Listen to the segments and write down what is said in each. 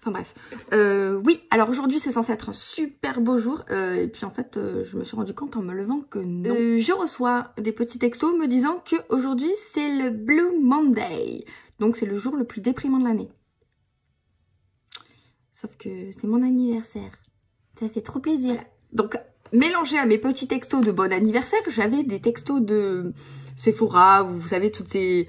Enfin bref. Oui, alors aujourd'hui c'est censé être un super beau jour. Et puis en fait, je me suis rendu compte en me levant que non. Je reçois des petits textos me disant que aujourd'hui c'est le Blue Monday. Donc c'est le jour le plus déprimant de l'année. Sauf que c'est mon anniversaire. Ça fait trop plaisir. Donc, mélangé à mes petits textos de bon anniversaire, j'avais des textos de Sephora, ou vous savez, toutes ces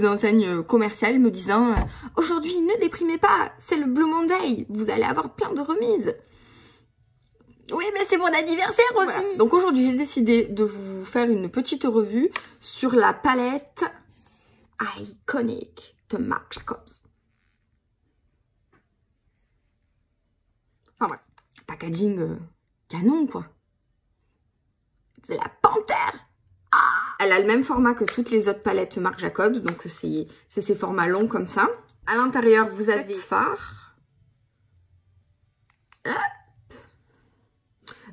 enseignes commerciales me disant « Aujourd'hui, ne déprimez pas, c'est le Blue Monday, vous allez avoir plein de remises. » Oui, mais c'est mon anniversaire aussi. Voilà. Donc aujourd'hui, j'ai décidé de vous faire une petite revue sur la palette Iconic de Marc Jacobs. Enfin voilà, packaging canon quoi. C'est la panthère. Ah, elle a le même format que toutes les autres palettes Marc Jacobs, donc c'est ces formats longs comme ça. À l'intérieur, vous avez fard. Hop.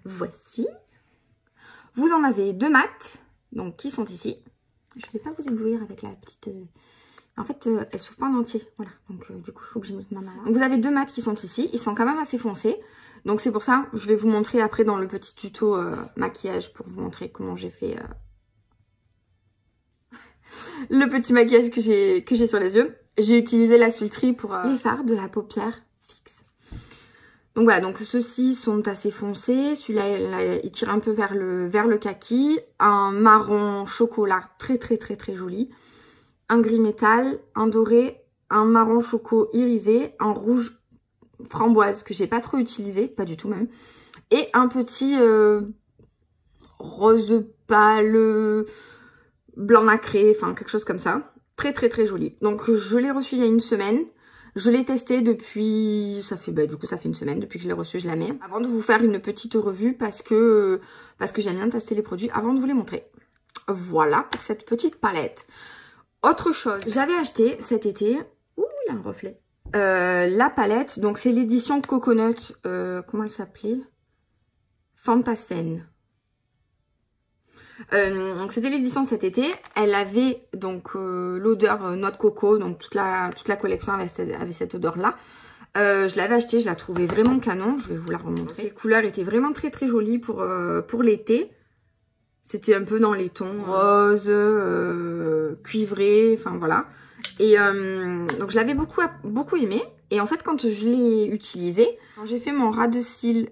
Voici. Vous en avez deux mats, donc qui sont ici. Je ne vais pas vous éblouir avec la petite... En fait, elle s'ouvre pas en entier. Voilà, donc du coup, je suis obligée de mettre ma main là. Donc vous avez deux mats qui sont ici. Ils sont quand même assez foncés. Donc c'est pour ça, je vais vous montrer après dans le petit tuto maquillage pour vous montrer comment j'ai fait le petit maquillage que j'ai sur les yeux. J'ai utilisé la Sultry pour les fards de la paupière fixe. Donc voilà, donc ceux-ci sont assez foncés. Celui-là, il tire un peu vers le kaki. Un marron chocolat très joli. Un gris métal, un doré, un marron choco irisé, un rouge framboise que j'ai pas trop utilisé, pas du tout même, et un petit rose pâle, blanc nacré, enfin quelque chose comme ça. Très joli. Donc je l'ai reçu il y a une semaine. Je l'ai testé depuis, ça fait une semaine depuis que je l'ai reçu, je la mets. Avant de vous faire une petite revue parce que j'aime bien tester les produits avant de vous les montrer. Voilà pour cette petite palette. Autre chose, j'avais acheté cet été, ouh il y a un reflet, la palette, donc c'est l'édition Coconut, comment elle s'appelait? Fantasène. Donc c'était l'édition de cet été, elle avait donc l'odeur noix de coco, donc toute la collection avait cette odeur là. Je l'avais achetée, je la trouvais vraiment canon, je vais vous la remontrer. Les couleurs étaient vraiment très jolies pour l'été. C'était un peu dans les tons rose, cuivré, enfin voilà. Et donc je l'avais beaucoup aimé. Et en fait quand je l'ai utilisé, quand j'ai fait mon ras de cils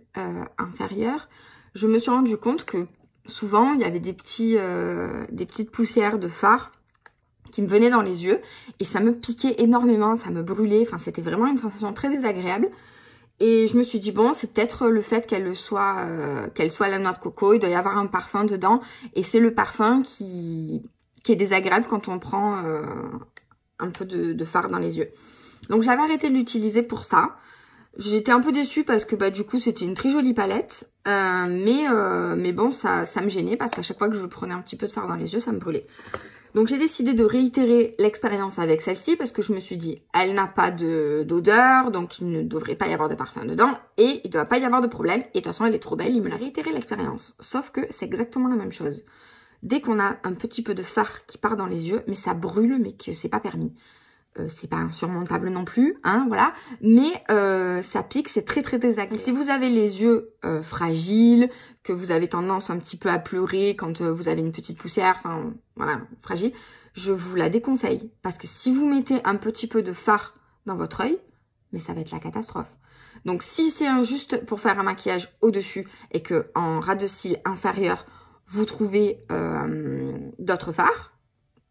inférieur, je me suis rendu compte que souvent il y avait des petites poussières de fard qui me venaient dans les yeux. Et ça me piquait énormément, ça me brûlait. Enfin c'était vraiment une sensation très désagréable. Et je me suis dit, bon, c'est peut-être le fait qu'elle soit la noix de coco, il doit y avoir un parfum dedans. Et c'est le parfum qui est désagréable quand on prend un peu de fard dans les yeux. Donc j'avais arrêté de l'utiliser pour ça. J'étais un peu déçue parce que du coup c'était une très jolie palette. Mais bon, ça me gênait parce qu'à chaque fois que je prenais un petit peu de fard dans les yeux, ça me brûlait. Donc j'ai décidé de réitérer l'expérience avec celle-ci parce que je me suis dit, elle n'a pas d'odeur, donc il ne devrait pas y avoir de parfum dedans et il ne doit pas y avoir de problème. Et de toute façon, elle est trop belle, il me l'a réitéré l'expérience. Sauf que c'est exactement la même chose. Dès qu'on a un petit peu de fard qui part dans les yeux, mais ça brûle, mais que c'est pas permis. C'est pas insurmontable non plus, hein, voilà. Mais ça pique, c'est très désagréable. Si vous avez les yeux fragiles, que vous avez tendance un petit peu à pleurer quand vous avez une petite poussière, enfin voilà, fragile, je vous la déconseille. Parce que si vous mettez un petit peu de fard dans votre œil, mais ça va être la catastrophe. Donc si c'est juste pour faire un maquillage au-dessus et que en ras de cils inférieur, vous trouvez d'autres fards,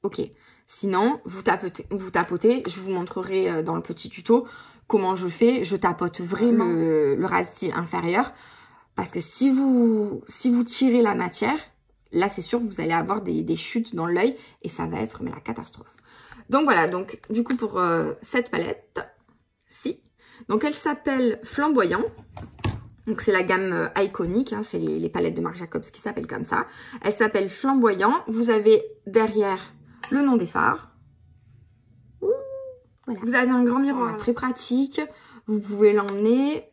ok. Sinon, vous tapotez, je vous montrerai dans le petit tuto comment je fais. Je tapote vraiment le ras-de-cils inférieur parce que si vous tirez la matière, là c'est sûr vous allez avoir des chutes dans l'œil et ça va être la catastrophe. Donc voilà, donc du coup pour cette palette, donc elle s'appelle Flamboyant. Donc c'est la gamme Iconic, hein, c'est les palettes de Marc Jacobs qui s'appellent comme ça. Elle s'appelle Flamboyant. Vous avez derrière le nom des fards. Ouh, voilà. Vous avez un grand miroir très pratique. Vous pouvez l'emmener.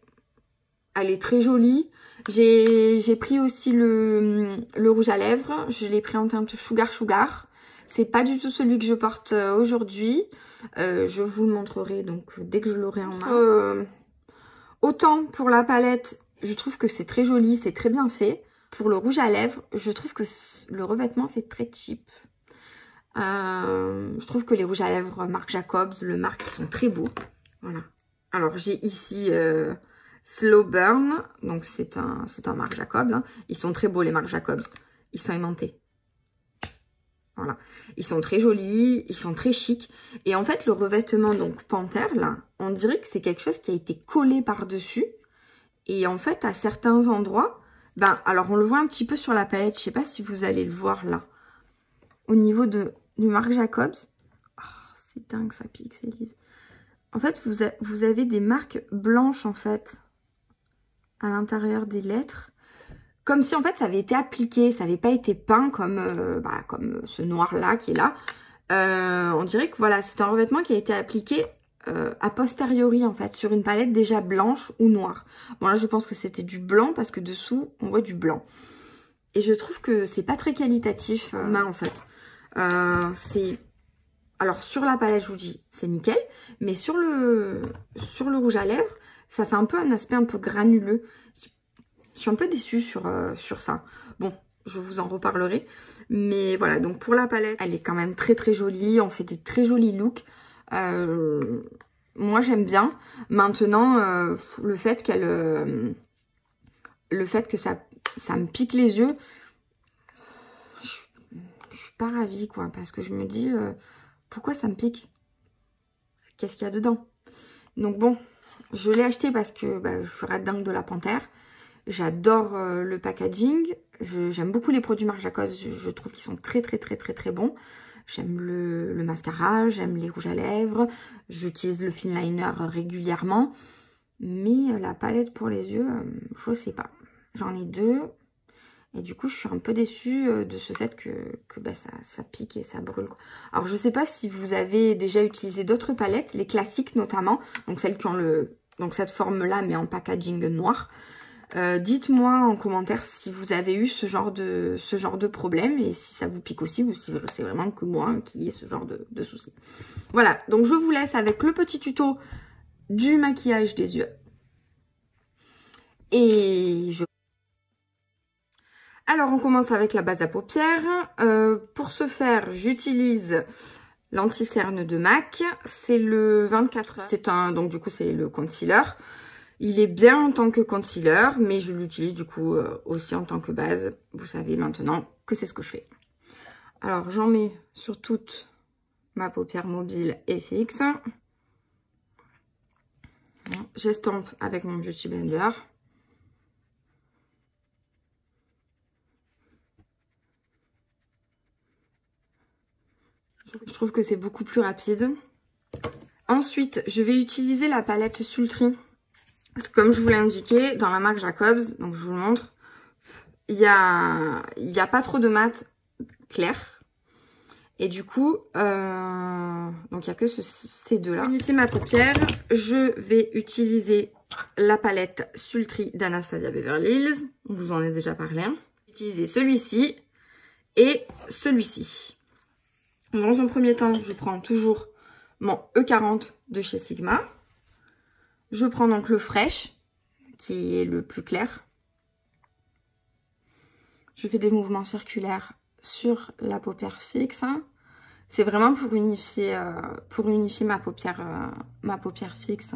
Elle est très jolie. J'ai pris aussi le rouge à lèvres. Je l'ai pris en teinte Sugar. C'est pas du tout celui que je porte aujourd'hui. Je vous le montrerai donc dès que je l'aurai en main. Autant pour la palette, je trouve que c'est très joli, c'est très bien fait. Pour le rouge à lèvres, je trouve que le revêtement fait très cheap. Je trouve que les rouges à lèvres Marc Jacobs, le Marc, ils sont très beaux. Voilà. Alors, j'ai ici Slow Burn. Donc, c'est un Marc Jacobs. Hein. Ils sont très beaux, les Marc Jacobs. Ils sont aimantés. Voilà. Ils sont très jolis, ils sont très chics. Et en fait, le revêtement, donc, Panthère, là, on dirait que c'est quelque chose qui a été collé par-dessus. Et en fait, à certains endroits, ben, alors, on le voit un petit peu sur la palette. Je sais pas si vous allez le voir, là. Au niveau du Marc Jacobs. Oh, c'est dingue, ça pixelise. En fait, vous avez des marques blanches, en fait, à l'intérieur des lettres. Comme si, en fait, ça avait été appliqué, ça n'avait pas été peint comme, comme ce noir-là qui est là. On dirait que, voilà, c'est un revêtement qui a été appliqué a posteriori, en fait, sur une palette déjà blanche ou noire. Bon, là, je pense que c'était du blanc parce que dessous, on voit du blanc. Et je trouve que c'est pas très qualitatif, main, en fait. Alors, sur la palette, je vous dis, c'est nickel. Mais sur le rouge à lèvres, ça fait un peu un aspect un peu granuleux. Je suis un peu déçue sur ça. Bon, je vous en reparlerai. Mais voilà, donc pour la palette, elle est quand même très très jolie. On fait des très jolis looks. Moi, j'aime bien. Maintenant, le fait que ça me pique les yeux, je suis pas ravie, quoi. Parce que je me dis... pourquoi ça me pique? Qu'est-ce qu'il y a dedans? Donc bon, je l'ai acheté parce que je suis red dingue de la Panthère. J'adore le packaging. J'aime beaucoup les produits Marc Jacobs. Je trouve qu'ils sont très très très très très bons. J'aime le mascara, j'aime les rouges à lèvres. J'utilise le fin liner régulièrement. Mais la palette pour les yeux, je sais pas. J'en ai deux. Et du coup, je suis un peu déçue de ce fait que ça pique et ça brûle, quoi. Alors, je sais pas si vous avez déjà utilisé d'autres palettes, les classiques notamment. Donc, celles qui ont cette forme-là, mais en packaging noir. Dites-moi en commentaire si vous avez eu ce genre de problème et si ça vous pique aussi ou si c'est vraiment que moi qui ai ce genre de soucis. Voilà, donc je vous laisse avec le petit tuto du maquillage des yeux. Et alors, on commence avec la base à paupières. Pour ce faire, j'utilise l'anti-cerne de MAC. C'est le 24 heures. Donc du coup, c'est le concealer. Il est bien en tant que concealer, mais je l'utilise du coup aussi en tant que base. Vous savez maintenant que c'est ce que je fais. Alors, j'en mets sur toute ma paupière mobile et fixe. J'estompe avec mon Beauty Blender. Je trouve que c'est beaucoup plus rapide. Ensuite, je vais utiliser la palette Sultry. Parce que comme je vous l'ai indiqué, dans la marque Jacobs, donc je vous le montre, il y a pas trop de mat clair. Et du coup, donc il n'y a que ces deux-là. Pour unifier ma paupière, je vais utiliser la palette Sultry d'Anastasia Beverly Hills. Je vous en ai déjà parlé. Hein. Je vais utiliser celui-ci et celui-ci. Dans un premier temps, je prends toujours mon E40 de chez Sigma. Je prends donc le Fresh, qui est le plus clair. Je fais des mouvements circulaires sur la paupière fixe. C'est vraiment pour unifier ma paupière fixe.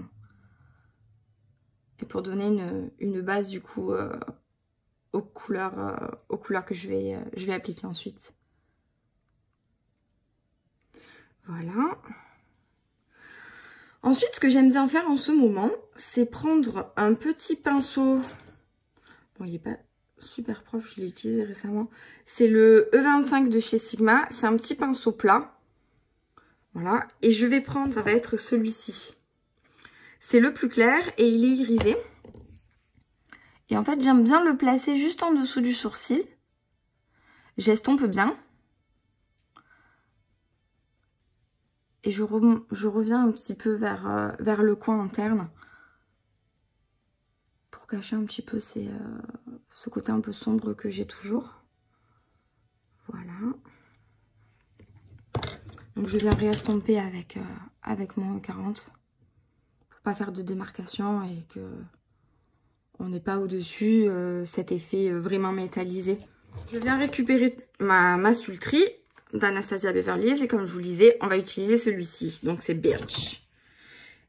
Et pour donner une base du coup aux couleurs que je vais appliquer ensuite. Voilà. Ensuite, ce que j'aime bien faire en ce moment, c'est prendre un petit pinceau. Bon, il n'est pas super propre, je l'ai utilisé récemment. C'est le E25 de chez Sigma. C'est un petit pinceau plat. Voilà. Et je vais prendre, ça va être celui-ci. C'est le plus clair et il est irisé. Et en fait, j'aime bien le placer juste en dessous du sourcil. J'estompe bien. Et je reviens un petit peu vers le coin interne. Pour cacher un petit peu ce côté un peu sombre que j'ai toujours. Voilà. Donc je viens réestomper avec mon 40 pour pas faire de démarcation et que on n'est pas au-dessus cet effet vraiment métallisé. Je viens récupérer ma massulterie d'Anastasia Beverly Hills et comme je vous le disais, on va utiliser celui-ci. Donc c'est Birch.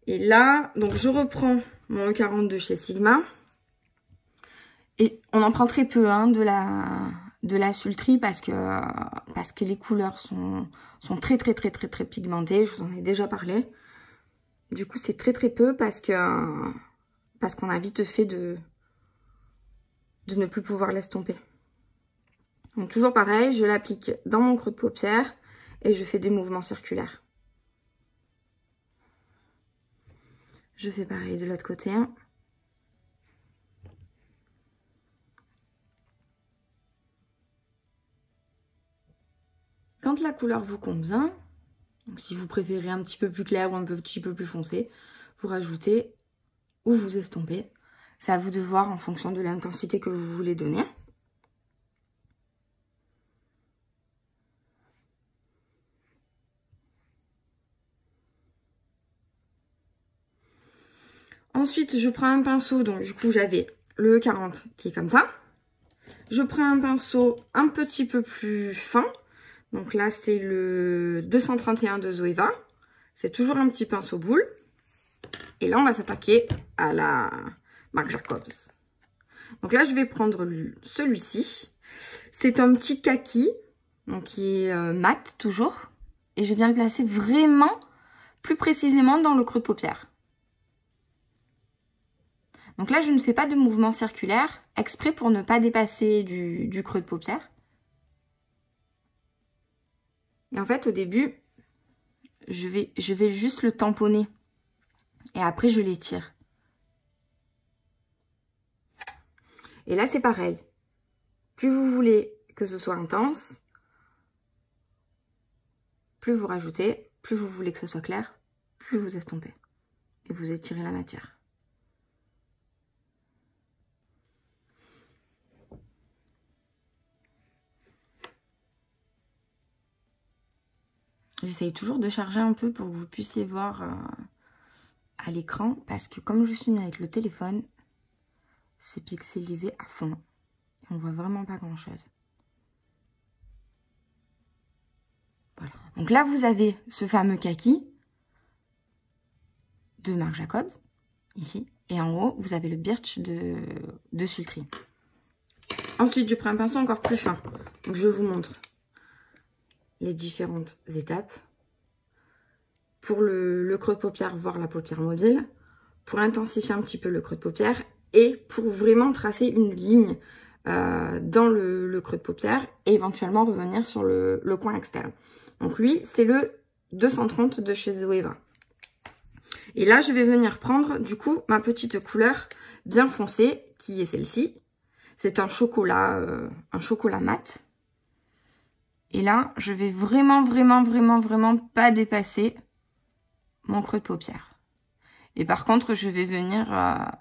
Et là, donc je reprends mon E40 de chez Sigma. Et on en prend très peu hein, de la sulterie parce que les couleurs sont très pigmentées. Je vous en ai déjà parlé. Du coup, c'est très peu parce qu'on a vite fait de ne plus pouvoir l'estomper. Donc toujours pareil, je l'applique dans mon creux de paupière et je fais des mouvements circulaires. Je fais pareil de l'autre côté. Quand la couleur vous convient, donc si vous préférez un petit peu plus clair ou un petit peu plus foncé, vous rajoutez ou vous estompez. C'est à vous de voir en fonction de l'intensité que vous voulez donner. Ensuite, je prends un pinceau, donc du coup j'avais le E40 qui est comme ça. Je prends un pinceau un petit peu plus fin. Donc là, c'est le 231 de Zoeva. C'est toujours un petit pinceau boule. Et là, on va s'attaquer à la Marc Jacobs. Donc là, je vais prendre celui-ci. C'est un petit kaki, donc qui est mat toujours. Et je viens le placer vraiment plus précisément dans le creux de paupière. Donc là, je ne fais pas de mouvement circulaire, exprès pour ne pas dépasser du creux de paupière. Et en fait, au début, je vais juste le tamponner. Et après, je l'étire. Et là, c'est pareil. Plus vous voulez que ce soit intense, plus vous rajoutez, plus vous voulez que ce soit clair, plus vous estompez. Et vous étirez la matière. J'essaye toujours de charger un peu pour que vous puissiez voir à l'écran. Parce que comme je filme avec le téléphone, c'est pixelisé à fond. Et on voit vraiment pas grand chose. Voilà. Donc là, vous avez ce fameux kaki de Marc Jacobs, ici. Et en haut, vous avez le Birch de Sultry. Ensuite, je prends un pinceau encore plus fin. Donc je vous montre les différentes étapes. Pour le creux de paupière, voire la paupière mobile. Pour intensifier un petit peu le creux de paupière. Et pour vraiment tracer une ligne dans le creux de paupière. Et éventuellement revenir sur le coin externe. Donc lui, c'est le 230 de chez Zoeva. Et là, je vais venir prendre du coup ma petite couleur bien foncée, qui est celle-ci. C'est un chocolat mat. Et là, je vais vraiment pas dépasser mon creux de paupière. Et par contre, je vais venir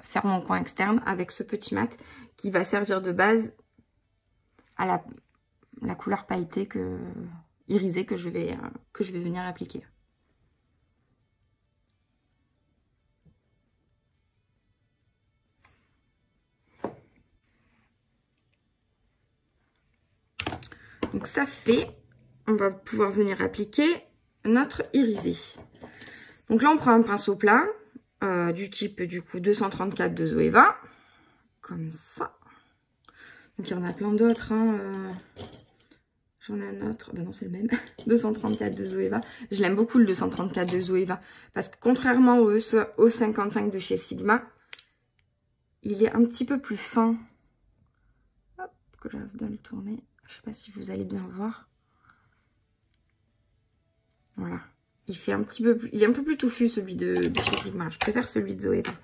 faire mon coin externe avec ce petit mat qui va servir de base à la couleur pailletée irisée que je vais venir appliquer. Donc ça fait, on va pouvoir venir appliquer notre irisé. Donc là, on prend un pinceau plat du type du coup 234 de Zoeva, comme ça. Donc il y en a plein d'autres. Hein, j'en ai un autre, ben non c'est le même, 234 de Zoeva. Je l'aime beaucoup le 234 de Zoeva parce que contrairement au 55 de chez Sigma, il est un petit peu plus fin. Hop, que j'arrive bien à le tourner. Je sais pas si vous allez bien voir. Voilà. Il fait un petit peu plus, il est un peu plus touffu celui de chez Sigma. Je préfère celui de Zoeva.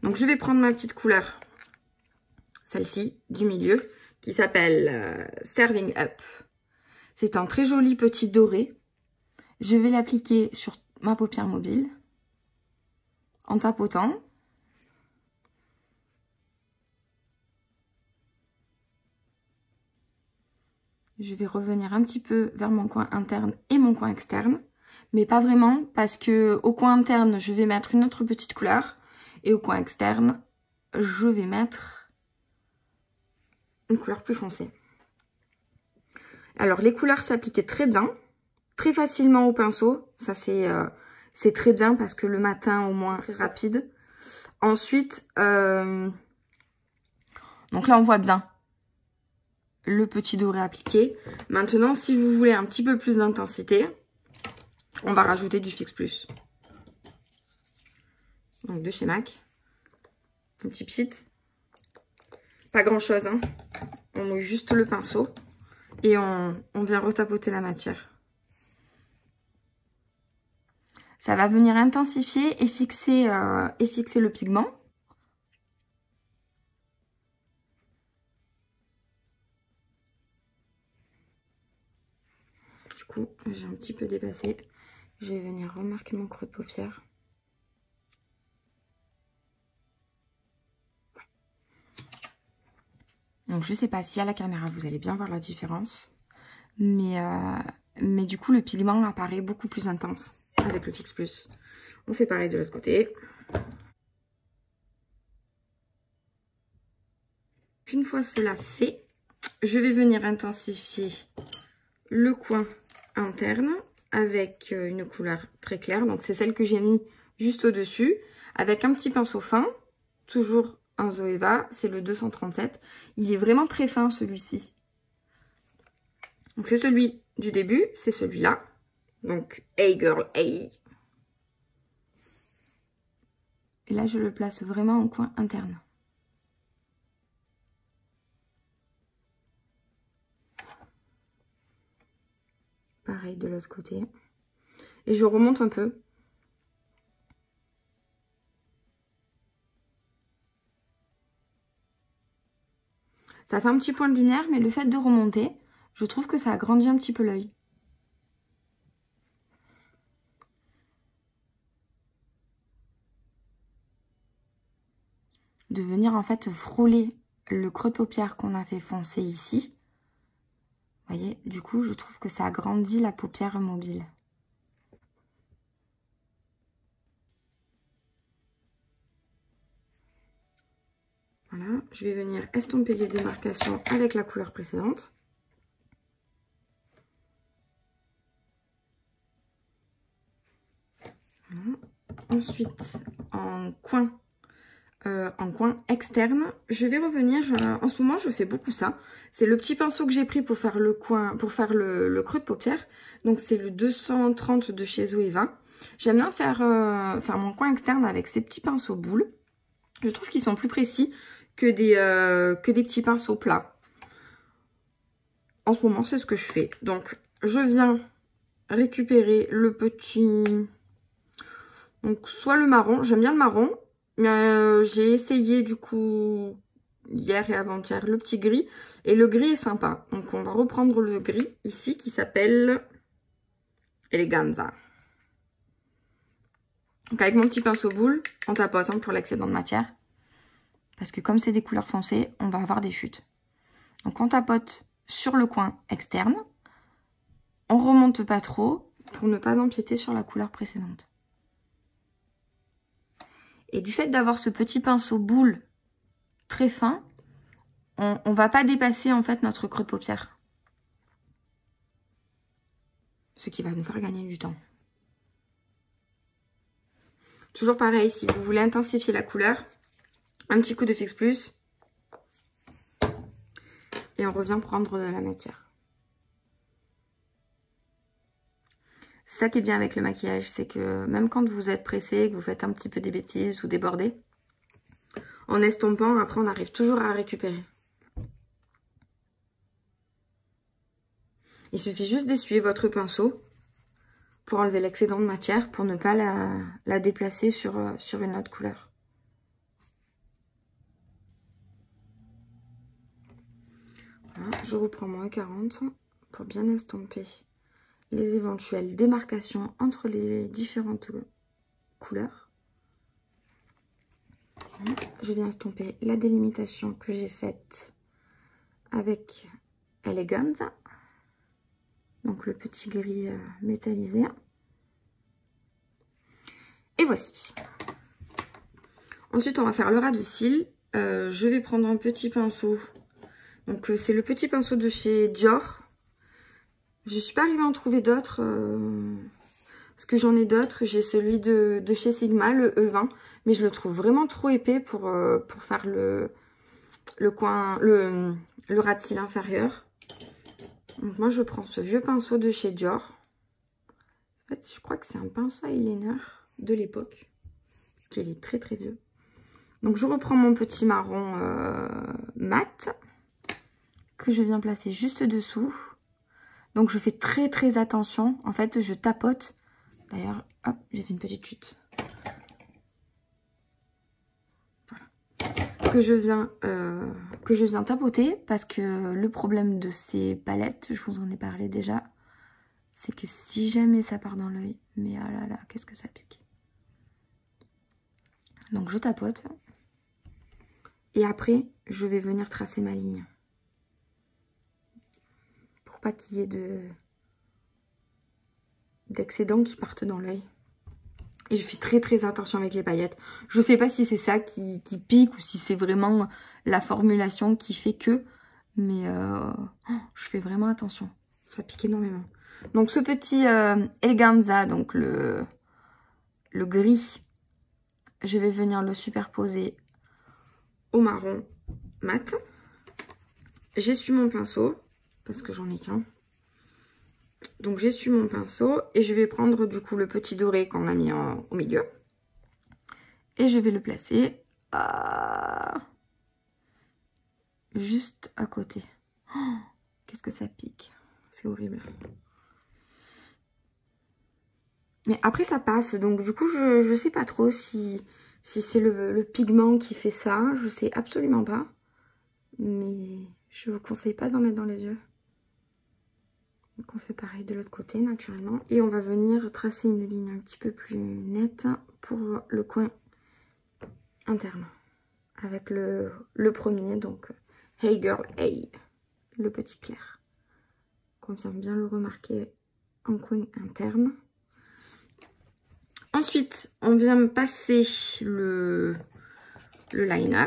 Donc je vais prendre ma petite couleur, celle-ci du milieu, qui s'appelle Serving Up. C'est un très joli petit doré. Je vais l'appliquer sur ma paupière mobile en tapotant. Je vais revenir un petit peu vers mon coin interne et mon coin externe mais pas vraiment parce que au coin interne, je vais mettre une autre petite couleur et au coin externe, je vais mettre une couleur plus foncée. Alors les couleurs s'appliquaient très bien, très facilement au pinceau, ça c'est très bien parce que le matin au moins très rapide. Ensuite, donc là on voit bien le petit doré appliqué. Maintenant, si vous voulez un petit peu plus d'intensité, on va rajouter du Fix Plus. Donc de chez MAC. Un petit pchit. Pas grand chose, hein. On mouille juste le pinceau et on vient retapoter la matière. Ça va venir intensifier et fixer le pigment. Du coup, j'ai un petit peu dépassé. Je vais venir remarquer mon creux de paupière. Donc je sais pas si à la caméra vous allez bien voir la différence. Mais du coup le pigment apparaît beaucoup plus intense avec le Fix Plus. On fait pareil de l'autre côté. Une fois cela fait, je vais venir intensifier le coin interne avec une couleur très claire. Donc c'est celle que j'ai mis juste au-dessus avec un petit pinceau fin, toujours un Zoeva, c'est le 237. Il est vraiment très fin celui-ci. Donc c'est celui du début, c'est celui-là. Donc Hey Girl Hey. Et là je le place vraiment au coin interne. Pareil de l'autre côté. Et je remonte un peu. Ça fait un petit point de lumière, mais le fait de remonter, je trouve que ça agrandit un petit peu l'œil. De venir en fait frôler le creux de paupière qu'on a fait foncer ici. Vous voyez, du coup, je trouve que ça agrandit la paupière mobile. Voilà, je vais venir estomper les démarcations avec la couleur précédente. Voilà. Ensuite, en coin externe, je vais revenir, en ce moment je fais beaucoup ça, c'est le petit pinceau que j'ai pris pour faire le coin, pour faire le creux de paupière, donc c'est le 230 de chez Zoeva. J'aime bien faire mon coin externe avec ces petits pinceaux boules, je trouve qu'ils sont plus précis que des petits pinceaux plats. En ce moment c'est ce que je fais, donc je viens récupérer le petit, donc soit le marron, j'aime bien le marron, mais j'ai essayé du coup hier et avant-hier le petit gris. Et le gris est sympa. Donc on va reprendre le gris ici qui s'appelle Eleganza. Donc avec mon petit pinceau boule, on tapote pour l'excédent de matière. Parce que comme c'est des couleurs foncées, on va avoir des chutes. Donc on tapote sur le coin externe. On remonte pas trop pour ne pas empiéter sur la couleur précédente. Et du fait d'avoir ce petit pinceau boule très fin, on va pas dépasser en fait notre creux de paupière. Ce qui va nous faire gagner du temps. Toujours pareil, si vous voulez intensifier la couleur, un petit coup de Fix Plus. Et on revient prendre de la matière. C'est ça qui est bien avec le maquillage, c'est que même quand vous êtes pressé, que vous faites un petit peu des bêtises ou débordé, en estompant, après on arrive toujours à récupérer. Il suffit juste d'essuyer votre pinceau pour enlever l'excédent de matière, pour ne pas la déplacer sur une autre couleur. Voilà, je reprends mon E40 pour bien estomper les éventuelles démarcations entre les différentes couleurs. Je viens estomper la délimitation que j'ai faite avec Eleganza, donc le petit gris métallisé. Et voici. Ensuite, on va faire le ras de cils. Je vais prendre un petit pinceau. Donc, c'est le petit pinceau de chez Dior. Je ne suis pas arrivée à en trouver d'autres. Parce que j'en ai d'autres. J'ai celui de chez Sigma, le E20. Mais je le trouve vraiment trop épais pour faire le ras de cils inférieur. Donc, moi, je prends ce vieux pinceau de chez Dior. En fait, je crois que c'est un pinceau eyeliner de l'époque. Qu'il est très très vieux. Donc, je reprends mon petit marron mat. Que je viens placer juste dessous. Donc, je fais très très attention. En fait, je tapote. D'ailleurs, hop, j'ai fait une petite chute. Voilà. Que je viens tapoter. Parce que le problème de ces palettes, je vous en ai parlé déjà, c'est que si jamais ça part dans l'œil, mais ah là là, qu'est-ce que ça pique. Donc, je tapote. Et après, je vais venir tracer ma ligne. Pour pas qu'il y ait d'excédents qui partent dans l'œil. Et je fais très très attention avec les paillettes. Je sais pas si c'est ça qui pique ou si c'est vraiment la formulation qui fait que. Mais je fais vraiment attention. Ça pique énormément. Donc ce petit Eleganza, donc le gris, je vais venir le superposer au marron mat. J'essuie mon pinceau, parce que j'en ai qu'un. Donc j'essuie mon pinceau et je vais prendre du coup le petit doré qu'on a mis au milieu. Et je vais le placer juste à côté. Oh, qu'est-ce que ça pique. C'est horrible. Mais après ça passe, donc du coup je sais pas trop si c'est le pigment qui fait ça. Je sais absolument pas. Mais je vous conseille pas d'en mettre dans les yeux. Donc on fait pareil de l'autre côté naturellement. Et on va venir tracer une ligne un petit peu plus nette pour le coin interne. Avec le premier, donc Hey Girl Hey, le petit clair. Qu'on vient bien le remarquer en coin interne. Ensuite, on vient passer le liner.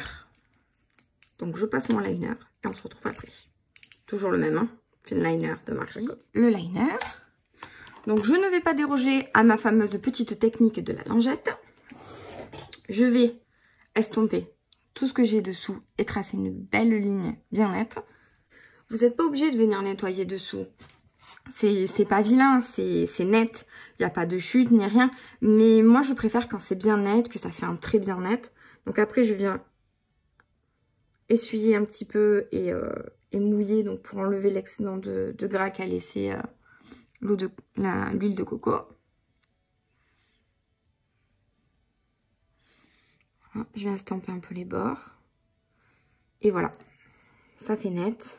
Donc je passe mon liner et on se retrouve après. Toujours le même, hein. Le liner de marque Jacobs. Le liner. Donc je ne vais pas déroger à ma fameuse petite technique de la lingette. Je vais estomper tout ce que j'ai dessous et tracer une belle ligne bien nette. Vous n'êtes pas obligé de venir nettoyer dessous. C'est pas vilain, c'est net. Il n'y a pas de chute ni rien. Mais moi je préfère quand c'est bien net, que ça fait un trait bien net. Donc après je viens essuyer un petit peu et mouiller, donc pour enlever l'excédent de gras qu'a laissé l'huile de coco. Voilà, je viens estomper un peu les bords. Et voilà, ça fait net.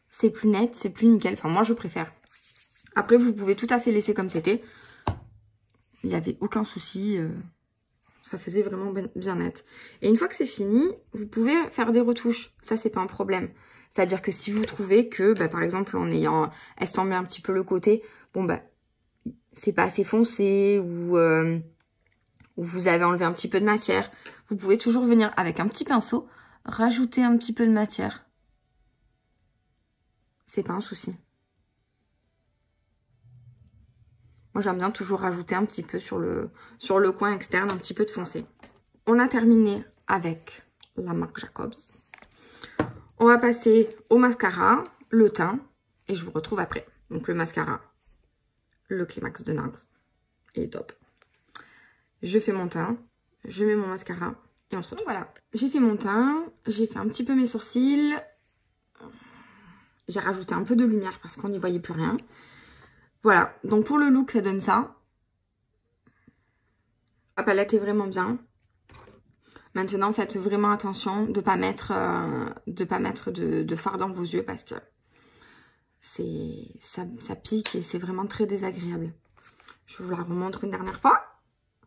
C'est plus net, c'est plus nickel. Enfin, moi, je préfère. Après, vous pouvez tout à fait laisser comme c'était. Il n'y avait aucun souci. Ça faisait vraiment bien net. Et une fois que c'est fini, vous pouvez faire des retouches. Ça, c'est pas un problème. C'est-à-dire que si vous trouvez que, par exemple, en ayant estompé un petit peu le côté, bon, c'est pas assez foncé ou vous avez enlevé un petit peu de matière, vous pouvez toujours venir avec un petit pinceau, rajouter un petit peu de matière. C'est pas un souci. Moi, j'aime bien toujours rajouter un petit peu sur le coin externe, un petit peu de foncé. On a terminé avec la marque Jacobs. On va passer au mascara, le teint, et je vous retrouve après. Donc le mascara, le Climax de NARS, il est top. Je fais mon teint, je mets mon mascara, et on se retrouve. Voilà, j'ai fait mon teint, j'ai fait un petit peu mes sourcils. J'ai rajouté un peu de lumière parce qu'on n'y voyait plus rien. Voilà, donc pour le look, ça donne ça. La palette est vraiment bien. Maintenant, faites vraiment attention de ne pas mettre de fard dans vos yeux parce que ça pique et c'est vraiment très désagréable. Je vous la remontre une dernière fois.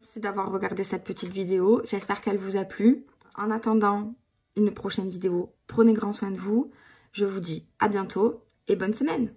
Merci d'avoir regardé cette petite vidéo. J'espère qu'elle vous a plu. En attendant une prochaine vidéo, prenez grand soin de vous. Je vous dis à bientôt et bonne semaine.